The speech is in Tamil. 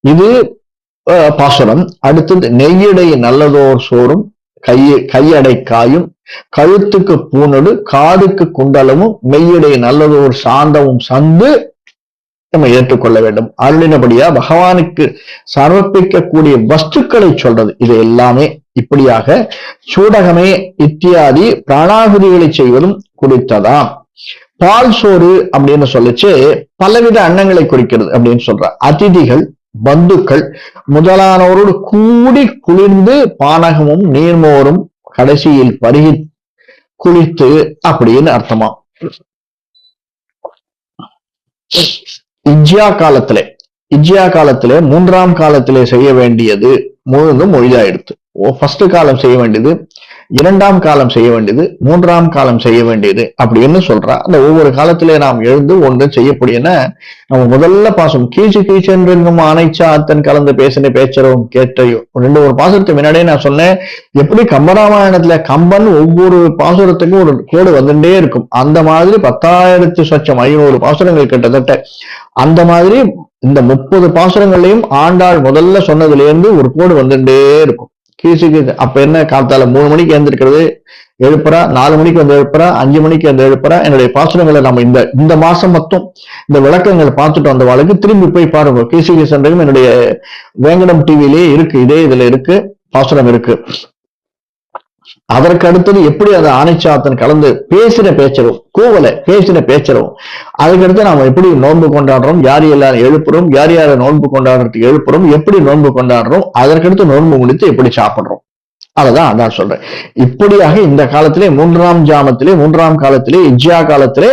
இது பாசுரம். அடுத்தது நெய்யடை நல்லதோர் சோறும் கையடை காயும் கழுத்துக்கு பூனடு காதுக்கு குண்டலமும் மெய்யடை நல்லதோர் சாந்தமும் சந்து நம்ம ஏற்றுக்கொள்ள வேண்டும். அருளினபடியா பகவானுக்கு சமர்ப்பிக்கக்கூடிய வஸ்துக்களை சொல்றது. இது எல்லாமே இப்படியாக சூடகமே இத்தியாதி பிராணாகுதிகளை செய்வதும் குறித்ததாம். பால் சோறு அப்படின்னு சொல்லிச்சு பலவித அன்னங்களை குறிக்கிறது அப்படின்னு சொல்ற. அதிதிகள் பந்துக்கள் முதலானவரோடு கூடி குளிர்ந்து பானகமும் நீர்மோரும் கடைசியில் பருகி குளித்து அப்படின்னு அர்த்தமா. இஜ்யா காலத்திலே மூன்றாம் காலத்திலே செய்ய வேண்டியது முழுதும் மொழிதாயிடுத்து. ஃபர்ஸ்ட் காலம் செய்ய வேண்டியது, இரண்டாம் காலம் செய்ய வேண்டியது, மூன்றாம் காலம் செய்ய வேண்டியது அப்படின்னு சொல்றா. அந்த ஒவ்வொரு காலத்திலே நாம் எழுந்து ஒன்று செய்யக்கூடியன நம்ம முதல்ல பாசம் கீச்சு கீச்சென்றும் அனைச்சா அத்தன் கலந்து பேசின பேச்சரவும் கேட்டையும் ஒரு பாசுரத்துக்கு முன்னாடியே நான் சொன்னேன். எப்படி கம்பராமாயணத்துல கம்பன் ஒவ்வொரு பாசுரத்துக்கும் ஒரு கோடு வந்துட்டே இருக்கும். அந்த மாதிரி 10,500 பாசுரங்கள் கிட்டத்தட்ட. அந்த மாதிரி இந்த 30 பாசுரங்களையும் ஆண்டாள் முதல்ல சொன்னதுல இருந்து ஒரு கோடு வந்துட்டே இருக்கும். கீசுக்கு அப்ப என்ன காத்தால 3 மணிக்கு எழுந்திருக்கிறது, எழுப்புறா, 4 மணிக்கு வந்து எழுப்புறா, 5 மணிக்கு வந்து எழுப்புறா. என்னுடைய பாசுரங்களை நம்ம இந்த மாசம் மொத்தம் இந்த விளக்கங்களை பார்த்துட்டு வந்த வாழ்க்கை திரும்பி போய் பாருங்க. கீசுக்கு சென்றையும் என்னுடைய வேங்கடம் டிவிலேயே இருக்கு, இதே இதுல இருக்கு, பாசுரம் இருக்கு. அதற்கு அடுத்தது எப்படி அதை ஆணைச்சாத்தன் கலந்து பேசின பேச்சரும் கூவலை பேசின பேச்சரும். அதுக்கடுத்து நாம எப்படி நோன்பு கொண்டாடுறோம், யார் எல்லாரும் எழுப்புறோம், யார் யார நோன்பு கொண்டாடுறதுக்கு எழுப்புறோம், எப்படி நோன்பு கொண்டாடுறோம், அதற்கடுத்து நோன்பு முடித்து எப்படி சாப்பிடுறோம். அததான் அதான் சொல்றேன். இப்படியாக இந்த காலத்திலே மூன்றாம் காலத்திலே இஜ்யா காலத்திலே